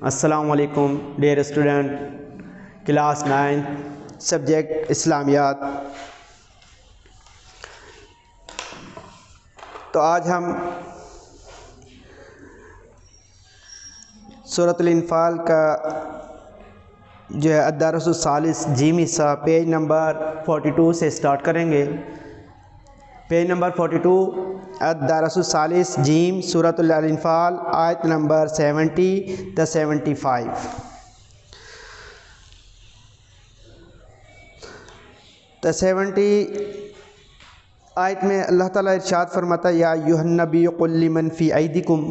السلام علیکم dear student, class 9 subject اسلامیات۔ تو آج ہم سورۃ الانفال کا جو ہے الدرس الثالث جیم حصہ پیج نمبر 42 سے سٹارٹ کریں گے۔ پیج نمبر 42 الدرس الثالث جیم سورۃ الانفال آیت نمبر 70 تا 75۔ تا 70 آیت میں اللہ تعالیٰ ارشاد فرماتا ہے، یا ایھا النبی قل لمن فی ایدیکم،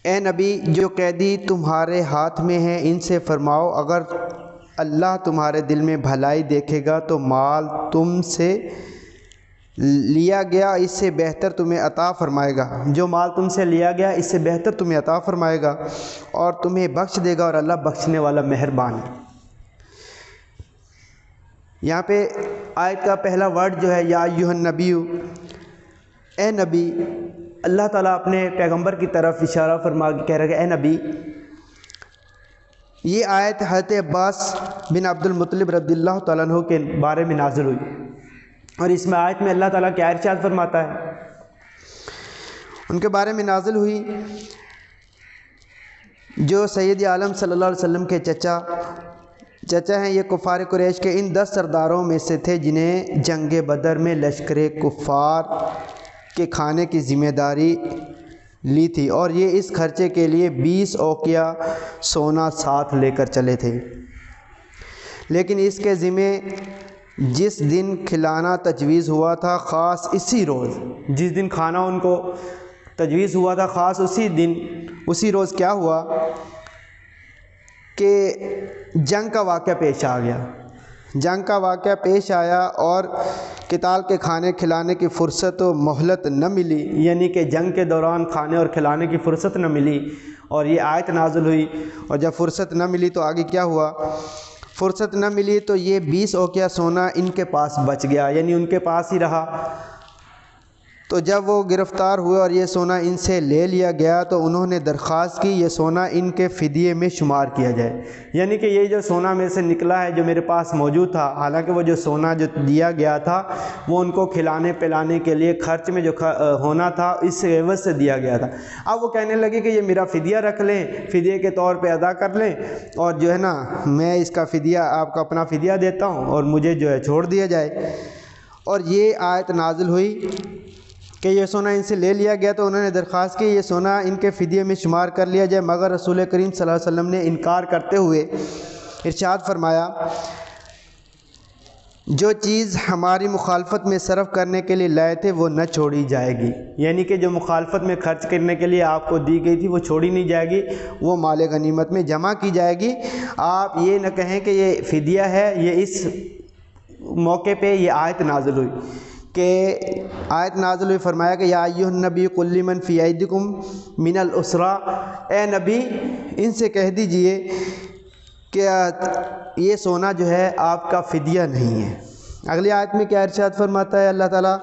اے نبی جو قیدی تمہارے ہاتھ میں ہیں ان سے فرماؤ اگر اللہ تمہارے دل میں بھلائی دیکھے گا تو مال تم سے لیا گیا اس سے بہتر تمہیں عطا فرمائے گا، جو مال تم سے لیا گیا اس سے بہتر تمہیں عطا فرمائے گا اور تمہیں بخش دے گا، اور اللہ بخشنے والا مہربان ہے۔ یہاں پہ آیت کا پہلا ورڈ جو ہے یا ایھا النبی، اے نبی، اللہ تعالیٰ اپنے پیغمبر کی طرف اشارہ فرما کے کہہ رہا ہے کہ اے نبی۔ یہ آیت حضرت عباس بن عبد المطلب رضی اللہ تعالیٰ عنہ کے بارے میں نازل ہوئی، اور اس میں آیت میں اللہ تعالیٰ کیا ارشاد فرماتا ہے، ان کے بارے میں نازل ہوئی جو سید عالم صلی اللہ علیہ وسلم کے چچا ہیں۔ یہ کفار قریش کے ان 10 سرداروں میں سے تھے جنہیں جنگ بدر میں لشکر کفار کے کھانے کی ذمہ داری لی تھی، اور یہ اس خرچے کے لیے 20 اوقیہ سونا ساتھ لے کر چلے تھے، لیکن اس کے ذمے جس دن کھلانا تجویز ہوا تھا خاص اسی روز، جس دن کھانا ان کو تجویز ہوا تھا خاص اسی روز کیا ہوا کہ جنگ کا واقعہ پیش آ گیا۔ جنگ کا واقعہ پیش آیا اور قتال کے کھانے کھلانے کی فرصت و مہلت نہ ملی، یعنی کہ جنگ کے دوران کھانے اور کھلانے کی فرصت نہ ملی، اور یہ آیت نازل ہوئی۔ اور جب فرصت نہ ملی تو آگے کیا ہوا، فرصت نہ ملی تو یہ 20 اوقیہ سونا ان کے پاس بچ گیا، یعنی ان کے پاس ہی رہا۔ تو جب وہ گرفتار ہوئے اور یہ سونا ان سے لے لیا گیا تو انہوں نے درخواست کی یہ سونا ان کے فدیے میں شمار کیا جائے، یعنی کہ یہ جو سونا میں سے نکلا ہے جو میرے پاس موجود تھا، حالانکہ وہ جو سونا جو دیا گیا تھا وہ ان کو کھلانے پلانے کے لیے خرچ میں جو ہونا تھا اس عوض سے دیا گیا تھا۔ اب وہ کہنے لگے کہ یہ میرا فدیہ رکھ لیں، فدیے کے طور پہ ادا کر لیں، اور جو ہے نا میں اس کا فدیہ آپ کا اپنا فدیہ دیتا ہوں اور مجھے جو ہے چھوڑ دیا جائے۔ اور یہ آیت نازل ہوئی کہ یہ سونا ان سے لے لیا گیا تو انہوں نے درخواست کی یہ سونا ان کے فدیے میں شمار کر لیا جائے، مگر رسول کریم صلی اللہ علیہ وسلم نے انکار کرتے ہوئے ارشاد فرمایا، جو چیز ہماری مخالفت میں صرف کرنے کے لیے لائے تھے وہ نہ چھوڑی جائے گی، یعنی کہ جو مخالفت میں خرچ کرنے کے لیے آپ کو دی گئی تھی وہ چھوڑی نہیں جائے گی، وہ مال غنیمت میں جمع کی جائے گی۔ آپ یہ نہ کہیں کہ یہ فدیہ ہے۔ یہ اس موقع پہ یہ آیت نازل ہوئی کہ آیت نازل ہوئی، فرمایا کہ یا ایھا النبی قل لمن فی ایدیکم من الاسریٰ، اے نبی ان سے کہہ دیجئے کہ یہ سونا جو ہے آپ کا فدیہ نہیں ہے۔ اگلی آیت میں کیا ارشاد فرماتا ہے اللہ تعالیٰ،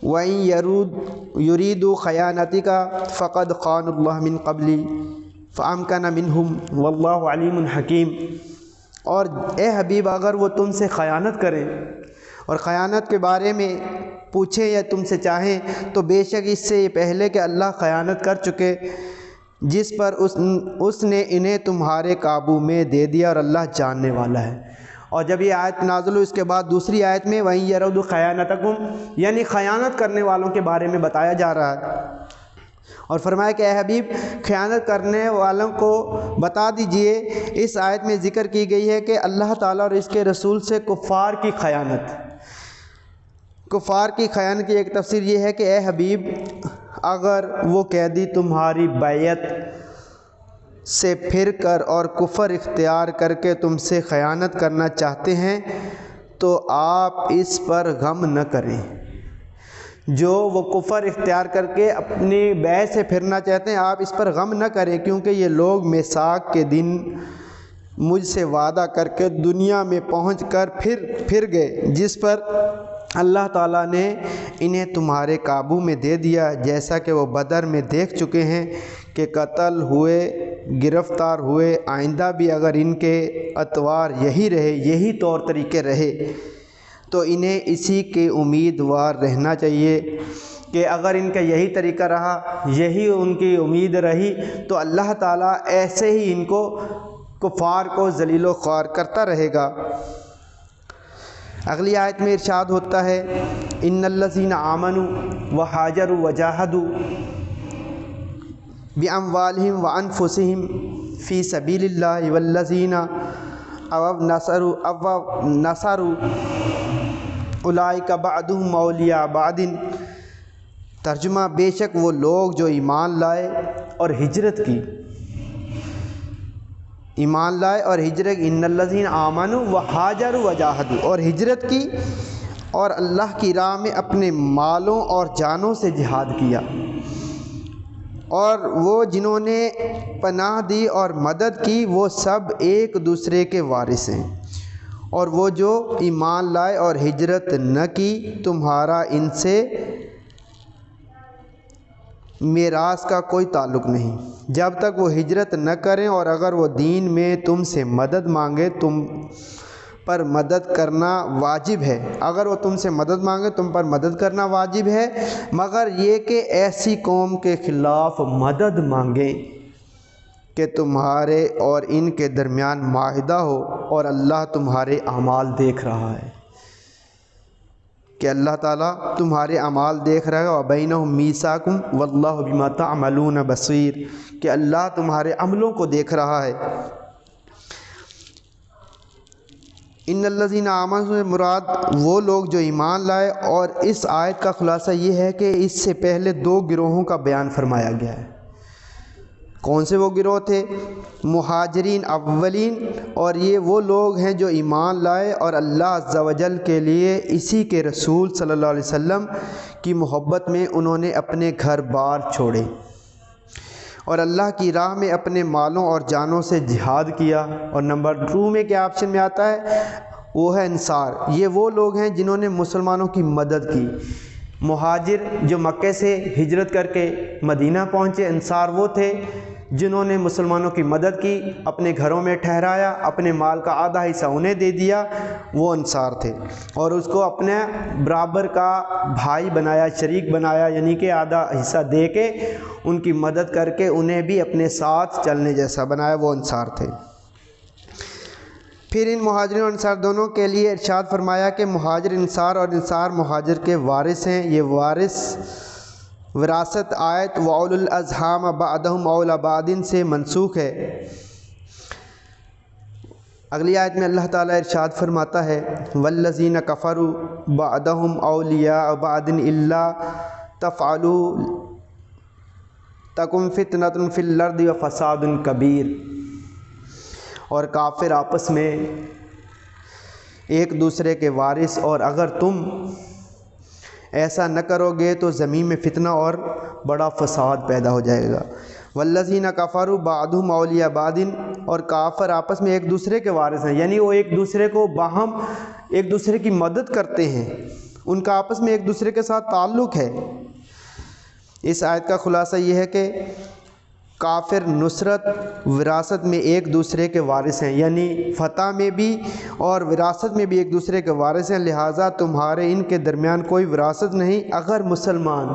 وَإِن يُرِيدُوا خَيَانَتِكَ فَقَدْ خَانُوا اللَّهَ مِن قَبْلِ فَأَمْكَنَ مِنْهُمْ وَاللَّهُ عَلِيمٌ حَكِيمٌ، اور اے حبیب اگر وہ تم سے خیانت کریں اور خیانت کے بارے میں پوچھیں یا تم سے چاہیں تو بے شک اس سے یہ پہلے کہ اللہ خیانت کر چکے جس پر اس نے انہیں تمہارے قابو میں دے دیا، اور اللہ جاننے والا ہے۔ اور جب یہ آیت نازل ہوئی اس کے بعد دوسری آیت میں وَإِن يَرَوْا خَيَانَتَكُمْ، یعنی خیانت کرنے والوں کے بارے میں بتایا جا رہا ہے، اور فرمایا کہ اے حبیب خیانت کرنے والوں کو بتا دیجئے۔ اس آیت میں ذکر کی گئی ہے کہ اللہ تعالیٰ اور اس کے رسول سے کفار کی خیانت کی ایک تفسیر یہ ہے کہ اے حبیب اگر وہ قیدی تمہاری بیعت سے پھر کر اور کفر اختیار کر کے تم سے خیانت کرنا چاہتے ہیں تو آپ اس پر غم نہ کریں۔ جو وہ کفر اختیار کر کے اپنی بیعت سے پھرنا چاہتے ہیں آپ اس پر غم نہ کریں، کیونکہ یہ لوگ میثاق کے دن مجھ سے وعدہ کر کے دنیا میں پہنچ کر پھر گئے، جس پر اللہ تعالیٰ نے انہیں تمہارے قابو میں دے دیا، جیسا کہ وہ بدر میں دیکھ چکے ہیں کہ قتل ہوئے، گرفتار ہوئے، آئندہ بھی اگر ان کے اطوار یہی رہے، یہی طور طریقے رہے تو انہیں اسی کے امیدوار رہنا چاہیے کہ اگر ان کا یہی طریقہ رہا، یہی ان کی امید رہی، تو اللہ تعالیٰ ایسے ہی ان کو کفار کو ذلیل و خوار کرتا رہے گا۔ اگلی آیت میں ارشاد ہوتا ہے ان الذین آمنوا وہاجروا وجاہدوا باموالہم وانفسہم فی سبیل اللہ والذین نصروا اولئک بعضهم اولیاء بعض۔ ترجمہ، بے شک وہ لوگ جو ایمان لائے اور ہجرت کی، ایمان لائے اور ہجرت، ان الذین آمنوا وہاجروا وجاہدوا، اور ہجرت کی اور اللہ کی راہ میں اپنے مالوں اور جانوں سے جہاد کیا، اور وہ جنہوں نے پناہ دی اور مدد کی وہ سب ایک دوسرے کے وارث ہیں، اور وہ جو ایمان لائے اور ہجرت نہ کی تمہارا ان سے میراث کا کوئی تعلق نہیں جب تک وہ ہجرت نہ کریں، اور اگر وہ دین میں تم سے مدد مانگے تم پر مدد کرنا واجب ہے، اگر وہ تم سے مدد مانگے تم پر مدد کرنا واجب ہے، مگر یہ کہ ایسی قوم کے خلاف مدد مانگیں کہ تمہارے اور ان کے درمیان معاہدہ ہو اور اللہ تمہارے اعمال دیکھ رہا ہے، کہ اللہ تعالیٰ تمہارے اعمال دیکھ رہا ہے، وَبَيْنَهُمْ مِيثَاقٌ وَاللَّهُ بِمَا تَعْمَلُونَ بَصِيرٌ، کہ اللہ تمہارے عملوں کو دیکھ رہا ہے۔ ان الذین آمنوا مراد وہ لوگ جو ایمان لائے، اور اس آیت کا خلاصہ یہ ہے کہ اس سے پہلے دو گروہوں کا بیان فرمایا گیا ہے۔ کون سے وہ گروہ تھے؟ مہاجرین اولین، اور یہ وہ لوگ ہیں جو ایمان لائے اور اللہ عز و جل کے لیے، اسی کے رسول صلی اللہ علیہ وسلم کی محبت میں انہوں نے اپنے گھر بار چھوڑے اور اللہ کی راہ میں اپنے مالوں اور جانوں سے جہاد کیا۔ اور نمبر 2 میں کیا آپشن میں آتا ہے؟ وہ ہے انصار، یہ وہ لوگ ہیں جنہوں نے مسلمانوں کی مدد کی۔ مہاجر جو مکے سے ہجرت کر کے مدینہ پہنچے، انصار وہ تھے جنہوں نے مسلمانوں کی مدد کی، اپنے گھروں میں ٹھہرایا، اپنے مال کا آدھا حصہ انہیں دے دیا، وہ انصار تھے، اور اس کو اپنے برابر کا بھائی بنایا، شریک بنایا، یعنی کہ آدھا حصہ دے کے ان کی مدد کر کے انہیں بھی اپنے ساتھ چلنے جیسا بنایا، وہ انصار تھے۔ پھر ان مہاجرین اور انصار دونوں کے لیے ارشاد فرمایا کہ مہاجر انصار اور انصار مہاجر کے وارث ہیں۔ یہ وراثت آیت وَأُولُو الْأَرْحَامِ بَعْضُهُمْ أَوْلَىٰ بِبَعْضٍ سے منسوخ ہے۔ اگلی آیت میں اللہ تعالیٰ ارشاد فرماتا ہے وَالَّذِينَ كَفَرُوا بَعْضُهُمْ أَوْلِيَاءُ بَعْضٍ إِلَّا تَفْعَلُوا تَكُنْ فِتْنَةٌ فِي الْأَرْضِ وَفَسَادٌ كَبِيرٌ، اور کافر آپس میں ایک دوسرے کے وارث، اور اگر تم ایسا نہ کرو گے تو زمین میں فتنہ اور بڑا فساد پیدا ہو جائے گا۔ والذین کفروا بعضهم اولیاء بعض، اور کافر آپس میں ایک دوسرے کے وارث ہیں، یعنی وہ ایک دوسرے کو باہم ایک دوسرے کی مدد کرتے ہیں، ان کا آپس میں ایک دوسرے کے ساتھ تعلق ہے۔ اس آیت کا خلاصہ یہ ہے کہ کافر نصرت وراثت میں ایک دوسرے کے وارث ہیں، یعنی فتح میں بھی اور وراثت میں بھی ایک دوسرے کے وارث ہیں، لہٰذا تمہارے ان کے درمیان کوئی وراثت نہیں اگر مسلمان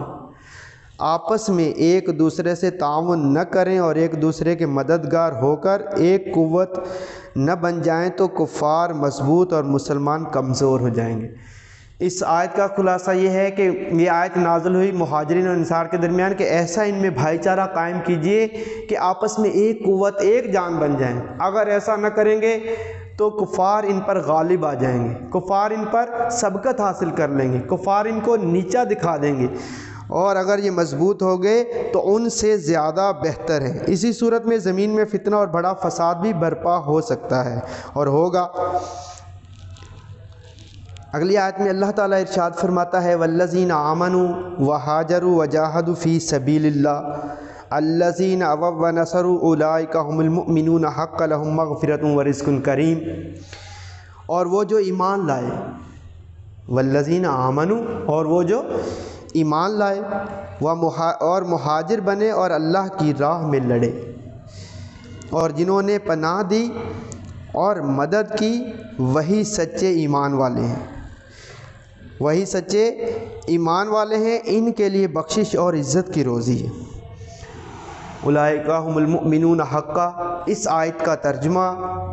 آپس میں ایک دوسرے سے تعاون نہ کریں اور ایک دوسرے کے مددگار ہو کر ایک قوت نہ بن جائیں تو کفار مضبوط اور مسلمان کمزور ہو جائیں گے۔ اس آیت کا خلاصہ یہ ہے کہ یہ آیت نازل ہوئی مہاجرین اور انصار کے درمیان کہ ایسا ان میں بھائی چارہ قائم کیجئے کہ آپس میں ایک قوت ایک جان بن جائیں، اگر ایسا نہ کریں گے تو کفار ان پر غالب آ جائیں گے، کفار ان پر سبقت حاصل کر لیں گے، کفار ان کو نیچا دکھا دیں گے، اور اگر یہ مضبوط ہو گئے تو ان سے زیادہ بہتر ہے۔ اسی صورت میں زمین میں فتنہ اور بڑا فساد بھی برپا ہو سکتا ہے اور ہوگا۔ اگلی آیت میں اللہ تعالیٰ ارشاد فرماتا ہے والذین آمنوا وہاجروا وجاہدوا فی سبیل اللہ الذین آووا ونصروا اولئک ھم المؤمنون حقا لہم مغفرۃ ورزق کریم، اور وہ جو ایمان لائے والذین آمنوا، اور وہ جو ایمان لائے، اور مہاجر بنے اور اللہ کی راہ میں لڑے، اور جنہوں نے پناہ دی اور مدد کی، وہی سچے ایمان والے ہیں، وہی سچے ایمان والے ہیں، ان کے لیے بخشش اور عزت کی روزی ہے۔ اولئک ھم المؤمنون حقا، اس آیت کا ترجمہ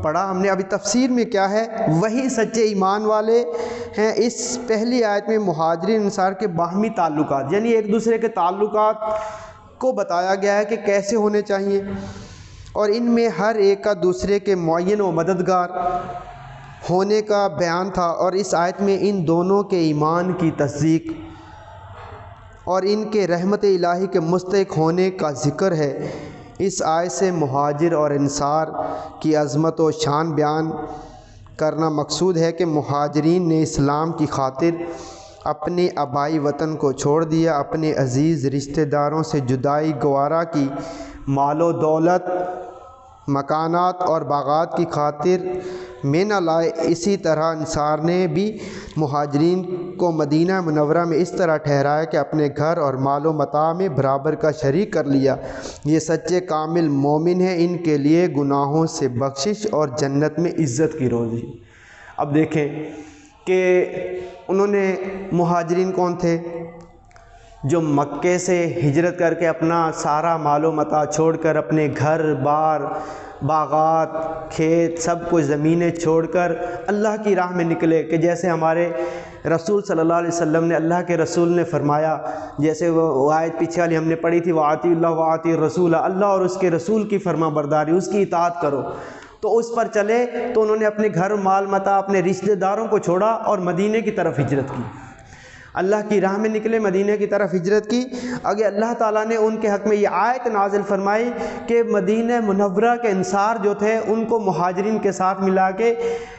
پڑھا ہم نے۔ ابھی تفسیر میں کیا ہے، وہی سچے ایمان والے ہیں۔ اس پہلی آیت میں مہاجرین انصار کے باہمی تعلقات، یعنی ایک دوسرے کے تعلقات کو بتایا گیا ہے کہ کیسے ہونے چاہیے، اور ان میں ہر ایک کا دوسرے کے معین و مددگار ہونے کا بیان تھا، اور اس آیت میں ان دونوں کے ایمان کی تصدیق اور ان کے رحمت الہی کے مستحق ہونے کا ذکر ہے۔ اس آیت سے مہاجر اور انصار کی عظمت و شان بیان کرنا مقصود ہے کہ مہاجرین نے اسلام کی خاطر اپنے آبائی وطن کو چھوڑ دیا، اپنے عزیز رشتہ داروں سے جدائی گوارا کی، مال و دولت، مکانات اور باغات کی خاطر میں نہ لائے۔ اسی طرح انصار نے بھی مہاجرین کو مدینہ منورہ میں اس طرح ٹھہرایا کہ اپنے گھر اور مال و متاع میں برابر کا شریک کر لیا۔ یہ سچے کامل مومن ہیں، ان کے لیے گناہوں سے بخشش اور جنت میں عزت کی روزی۔ اب دیکھیں کہ انہوں نے مہاجرین کون تھے؟ جو مکے سے ہجرت کر کے اپنا سارا مال و متاع چھوڑ کر، اپنے گھر بار، باغات، کھیت، سب کچھ زمینیں چھوڑ کر اللہ کی راہ میں نکلے، کہ جیسے ہمارے رسول صلی اللہ علیہ وسلم نے، اللہ کے رسول نے فرمایا، جیسے وہ آیت پیچھے والی ہم نے پڑھی تھی، وَآتِیُوا اللَّهَ وَآتِیُوا الرَّسُولَ، اللہ اور اس کے رسول کی فرما برداری، اس کی اطاعت کرو، تو اس پر چلے۔ تو انہوں نے اپنے گھر، مال متاع، اپنے رشتہ داروں کو چھوڑا اور مدینے کی طرف ہجرت کی، اللہ کی راہ میں نکلے، مدینہ کی طرف ہجرت کی۔ آگے اللہ تعالیٰ نے ان کے حق میں یہ آیت نازل فرمائی کہ مدینہ منورہ کے انصار جو تھے ان کو مہاجرین کے ساتھ ملا کے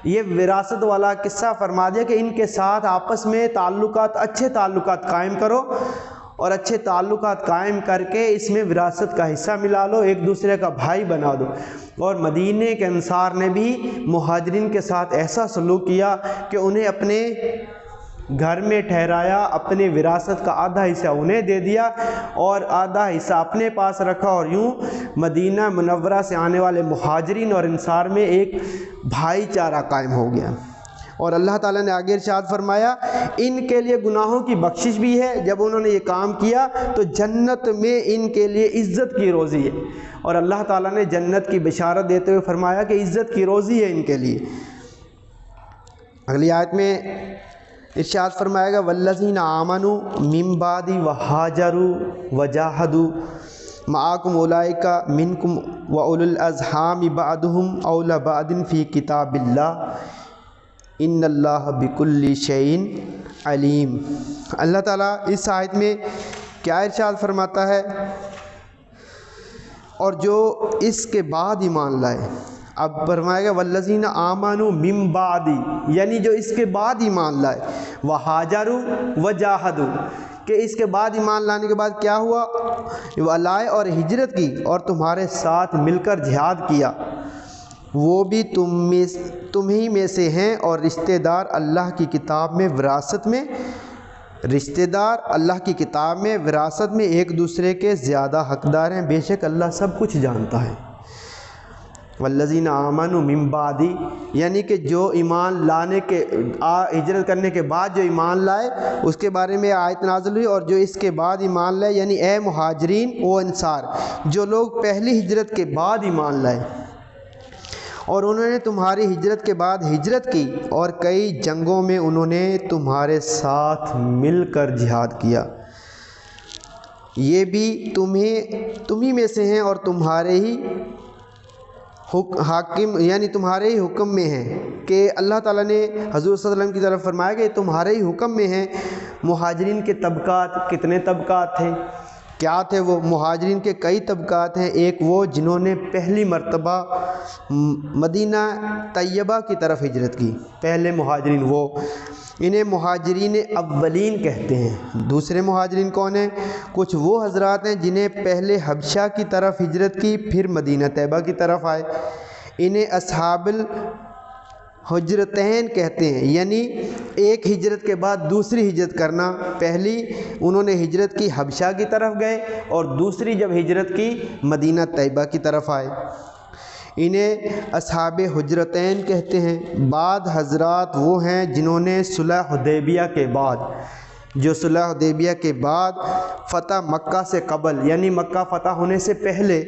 یہ وراثت والا قصہ فرما دیا کہ ان کے ساتھ آپس میں تعلقات، اچھے تعلقات قائم کرو، اور اچھے تعلقات قائم کر کے اس میں وراثت کا حصہ ملا لو، ایک دوسرے کا بھائی بنا دو۔ اور مدینہ کے انصار نے بھی مہاجرین کے ساتھ ایسا سلوک کیا کہ انہیں اپنے گھر میں ٹھہرایا، اپنے وراثت کا آدھا حصہ انہیں دے دیا اور آدھا حصہ اپنے پاس رکھا، اور یوں مدینہ منورہ سے آنے والے مہاجرین اور انصار میں ایک بھائی چارہ قائم ہو گیا۔ اور اللہ تعالیٰ نے آگے ارشاد فرمایا، ان کے لیے گناہوں کی بخشش بھی ہے، جب انہوں نے یہ کام کیا تو جنت میں ان کے لیے عزت کی روزی ہے۔ اور اللہ تعالیٰ نے جنت کی بشارت دیتے ہوئے فرمایا کہ عزت کی روزی ہے ان کے لیے۔ اگلی آیت میں ارشاد فرمائے گا، والذین آمنوا من بعد وہاجروا وجاہدوا معکم اولئک منکم واولی الارحام بعضهم اولی بعض فی کتاب اللہ ان اللہ بکل شیء علیم۔ اللہ تعالیٰ اس آیت میں کیا ارشاد فرماتا ہے؟ اور جو اس کے بعد ایمان لائے، اب فرمائے گا والذین آمنوا من بعد، یعنی جو اس کے بعد ایمان لائے، وہاجروا وجاہدوا، کہ اس کے بعد ایمان لانے کے بعد کیا ہوا؟ وہ لائے اور ہجرت کی اور تمہارے ساتھ مل کر جہاد کیا، وہ بھی تمہیں میں سے ہیں، اور رشتہ دار اللہ کی کتاب میں وراثت میں، رشتہ دار اللہ کی کتاب میں وراثت میں ایک دوسرے کے زیادہ حقدار ہیں، بے شک اللہ سب کچھ جانتا ہے۔ والذین آمنوا من بعد، یعنی کہ جو ایمان لانے کے ہجرت کرنے کے بعد جو ایمان لائے اس کے بارے میں آیت نازل ہوئی، اور جو اس کے بعد ایمان لائے، یعنی اے مہاجرین و انصار، جو لوگ پہلی ہجرت کے بعد ایمان لائے اور انہوں نے تمہاری ہجرت کے بعد ہجرت کی، اور کئی جنگوں میں انہوں نے تمہارے ساتھ مل کر جہاد کیا، یہ بھی تمہیں میں سے ہیں اور تمہارے ہی حاکم، یعنی تمہارے ہی حکم میں ہیں، کہ اللہ تعالیٰ نے حضور صلی اللہ علیہ وسلم کی طرف فرمایا کہ تمہارے ہی حکم میں ہیں۔ مہاجرین کے طبقات، کتنے طبقات تھے؟ کیا تھے وہ؟ مہاجرین کے کئی طبقات ہیں۔ ایک وہ جنہوں نے پہلی مرتبہ مدینہ طیبہ کی طرف ہجرت کی، پہلے مہاجرین، وہ انہیں مہاجرین اولین کہتے ہیں۔ دوسرے مہاجرین کون ہیں؟ کچھ وہ حضرات ہیں جنہیں پہلے حبشہ کی طرف ہجرت کی، پھر مدینہ طیبہ کی طرف آئے، انہیں اصحاب ہجرتین کہتے ہیں، یعنی ایک ہجرت کے بعد دوسری ہجرت کرنا۔ پہلی انہوں نے ہجرت کی حبشہ کی طرف گئے اور دوسری جب ہجرت کی مدینہ طیبہ کی طرف آئے، انہیں اصحاب ہجرتین کہتے ہیں۔ بعد حضرات وہ ہیں جنہوں نے صلح حدیبیہ کے بعد، جو صلح حدیبیہ کے بعد فتح مکہ سے قبل، یعنی مکہ فتح ہونے سے پہلے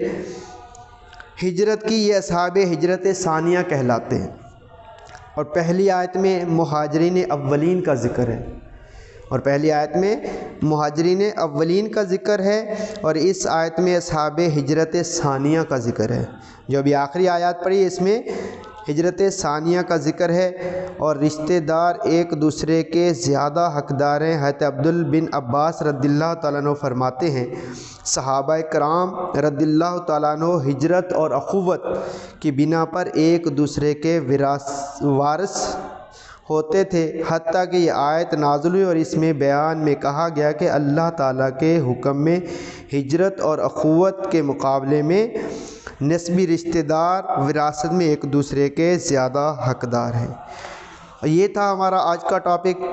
ہجرت کی، یہ اصحاب ہجرت ثانیہ کہلاتے ہیں۔ اور پہلی آیت میں مہاجرین اولین کا ذکر ہے، اور پہلی آیت میں مہاجرین اولین کا ذکر ہے، اور اس آیت میں اصحاب ہجرت ثانیہ کا ذکر ہے۔ جو ابھی آخری آیات پڑھی اس میں ہجرت ثانیہ کا ذکر ہے، اور رشتہ دار ایک دوسرے کے زیادہ حقدار ہیں۔ حضرت عبد بن عباس رضی اللہ تعالیٰ عنہ فرماتے ہیں، صحابہ کرام رضی اللہ تعالیٰ عنہ ہجرت اور اخوت کی بنا پر ایک دوسرے کے وارث ہوتے تھے، حتیٰ کہ یہ آیت نازل ہوئی اور اس میں بیان میں کہا گیا کہ اللہ تعالیٰ کے حکم میں ہجرت اور اخوت کے مقابلے میں نسبی رشتہ دار وراثت میں ایک دوسرے کے زیادہ حقدار ہیں۔ یہ تھا ہمارا آج کا ٹاپک۔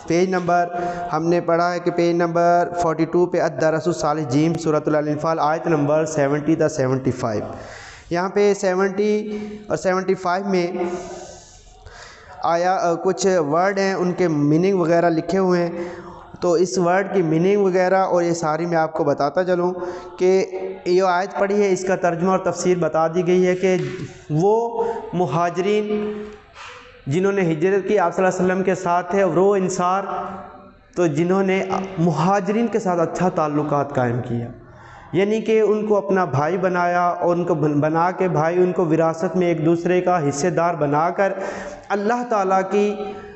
پیج نمبر ہم نے پڑھا ہے کہ پیج نمبر 42 پہ الدرس الثالث جیم سورۃ الانفال آیت نمبر 70 تا 75۔ یہاں پہ 70 اور 75 میں آیا کچھ ورڈ ہیں، ان کے میننگ وغیرہ لکھے ہوئے ہیں، تو اس ورڈ کی میننگ وغیرہ اور یہ ساری میں آپ کو بتاتا چلوں کہ یہ آیت پڑھی ہے، اس کا ترجمہ اور تفسیر بتا دی گئی ہے کہ وہ مہاجرین جنہوں نے ہجرت کی آپ صلی اللہ علیہ وسلم کے ساتھ تھے، اور وہ انصار تو جنہوں نے مہاجرین کے ساتھ اچھا تعلقات قائم کیا، یعنی کہ ان کو اپنا بھائی بنایا، اور ان کو بنا کے بھائی ان کو وراثت میں ایک دوسرے کا حصے دار بنا کر اللہ تعالیٰ کی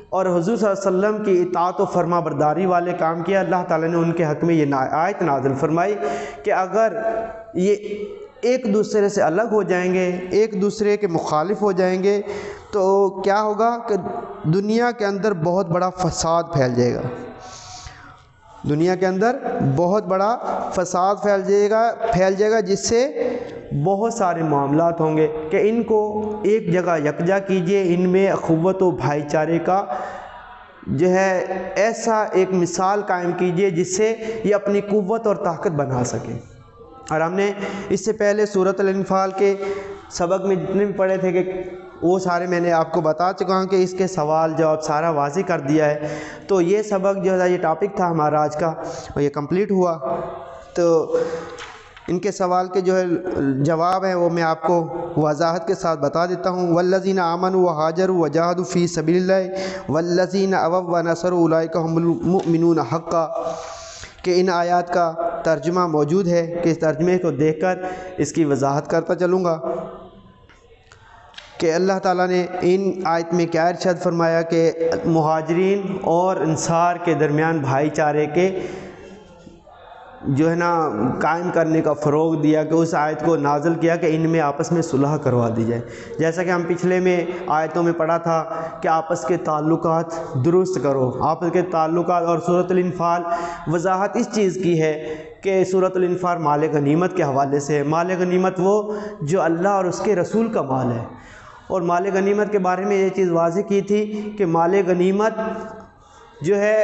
اور حضور صلی اللہ علیہ وسلم کی اطاعت و فرما برداری والے کام کیا۔ اللہ تعالیٰ نے ان کے حق میں یہ آیت نازل فرمائی کہ اگر یہ ایک دوسرے سے الگ ہو جائیں گے، ایک دوسرے کے مخالف ہو جائیں گے، تو کیا ہوگا کہ دنیا کے اندر بہت بڑا فساد پھیل جائے گا، دنیا کے اندر بہت بڑا فساد پھیل جائے گا، جس سے بہت سارے معاملات ہوں گے کہ ان کو ایک جگہ یکجا کیجئے، ان میں اخوت و بھائی چارے کا جو ہے ایسا ایک مثال قائم کیجئے جس سے یہ اپنی قوت اور طاقت بنا سکے۔ اور ہم نے اس سے پہلے سورۃ الانفال کے سبق میں جتنے بھی پڑھے تھے کہ وہ سارے میں نے آپ کو بتا چکا ہوں کہ اس کے سوال جواب سارا واضح کر دیا ہے۔ تو یہ سبق جو ہے یہ ٹاپک تھا ہمارا آج کا، اور یہ کمپلیٹ ہوا۔ تو ان کے سوال کے جو ہے جواب ہیں وہ میں آپ کو وضاحت کے ساتھ بتا دیتا ہوں۔ والذین آمنوا وہاجروا وجاہدوا فی سبیل اللہ والذین اووا ونصروا اولئک هم المؤمنون حقا، کہ ان آیات کا ترجمہ موجود ہے، کہ اس ترجمے کو دیکھ کر اس کی وضاحت کرتا چلوں گا کہ اللہ تعالیٰ نے ان آیت میں کیا ارشاد فرمایا کہ مہاجرین اور انصار کے درمیان بھائی چارے کے جو ہے نا قائم کرنے کا فروغ دیا، کہ اس آیت کو نازل کیا کہ ان میں آپس میں صلح کروا دی جائے، جیسا کہ ہم پچھلے میں آیتوں میں پڑھا تھا کہ آپس کے تعلقات درست کرو، آپس کے تعلقات۔ اور سورۃ الانفال وضاحت اس چیز کی ہے کہ سورۃ الانفال مال غنیمت کے حوالے سے ہے۔ مال غنیمت وہ جو اللہ اور اس کے رسول کا مال ہے، اور مال غنیمت کے بارے میں یہ چیز واضح کی تھی کہ مال غنیمت جو ہے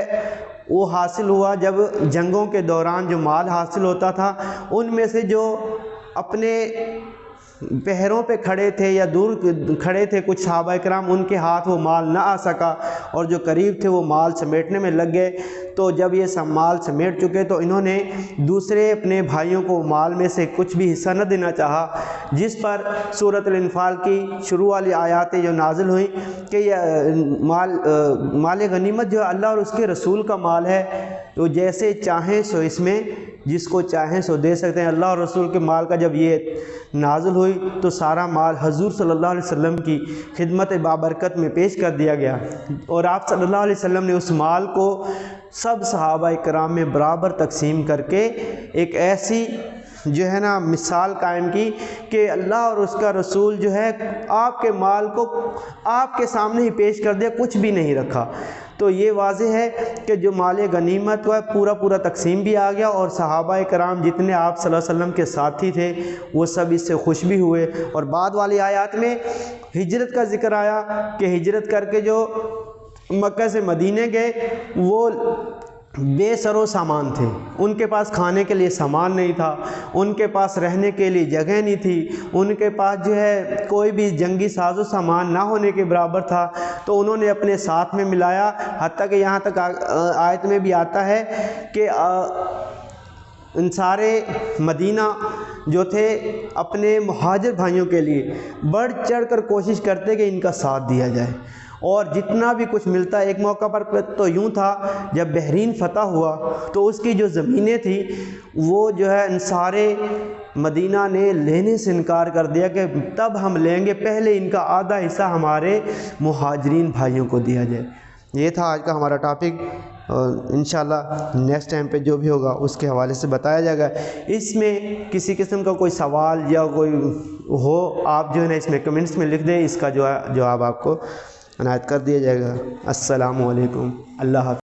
وہ حاصل ہوا جب جنگوں کے دوران جو مال حاصل ہوتا تھا، ان میں سے جو اپنے پہروں پہ کھڑے تھے یا دور کھڑے تھے کچھ صحابہ کرام، ان کے ہاتھ وہ مال نہ آ سکا، اور جو قریب تھے وہ مال سمیٹنے میں لگ گئے۔ تو جب یہ سب مال سمیٹ چکے تو انہوں نے دوسرے اپنے بھائیوں کو مال میں سے کچھ بھی حصہ نہ دینا چاہا، جس پر سورۃ الانفال کی شروع والی آیاتیں جو نازل ہوئیں کہ یہ مال غنیمت جو اللہ اور اس کے رسول کا مال ہے، تو جیسے چاہیں سو اس میں جس کو چاہیں سو دے سکتے ہیں۔ اللہ اور رسول کے مال کا جب یہ نازل ہوئی تو سارا مال حضور صلی اللہ علیہ وسلم کی خدمت بابرکت میں پیش کر دیا گیا، اور آپ صلی اللہ علیہ وسلم نے اس مال کو سب صحابہ کرام میں برابر تقسیم کر کے ایک ایسی جو ہے نا مثال قائم کی کہ اللہ اور اس کا رسول جو ہے آپ کے مال کو آپ کے سامنے ہی پیش کر دیا، کچھ بھی نہیں رکھا۔ تو یہ واضح ہے کہ جو مال غنیمت کا پورا تقسیم بھی آ گیا، اور صحابہ کرام جتنے آپ صلی اللہ علیہ وسلم کے ساتھی تھے وہ سب اس سے خوش بھی ہوئے۔ اور بعد والی آیات میں ہجرت کا ذکر آیا کہ ہجرت کر کے جو مکہ سے مدینے گئے وہ بے سر و سامان تھے، ان کے پاس کھانے کے لیے سامان نہیں تھا، ان کے پاس رہنے کے لیے جگہ نہیں تھی، ان کے پاس جو ہے کوئی بھی جنگی ساز و سامان نہ ہونے کے برابر تھا، تو انہوں نے اپنے ساتھ میں ملایا، حتیٰ کہ یہاں تک آیت میں بھی آتا ہے کہ ان سارے مدینہ جو تھے اپنے مہاجر بھائیوں کے لیے بڑھ چڑھ کر کوشش کرتے کہ ان کا ساتھ دیا جائے، اور جتنا بھی کچھ ملتا ہے۔ ایک موقع پر تو یوں تھا جب بحرین فتح ہوا تو اس کی جو زمینیں تھیں وہ جو ہے ان سارے مدینہ نے لینے سے انکار کر دیا کہ تب ہم لیں گے، پہلے ان کا آدھا حصہ ہمارے مہاجرین بھائیوں کو دیا جائے۔ یہ تھا آج کا ہمارا ٹاپک، اور انشاءاللہ نیکسٹ ٹائم پہ جو بھی ہوگا اس کے حوالے سے بتایا جائے گا۔ اس میں کسی قسم کا کوئی سوال یا کوئی ہو آپ جو ہے نا اس میں کمنٹس میں لکھ دیں، اس کا جو ہے جواب آپ کو عنایت کر دیا جائے گا۔ السلام علیکم، اللہ حافظ۔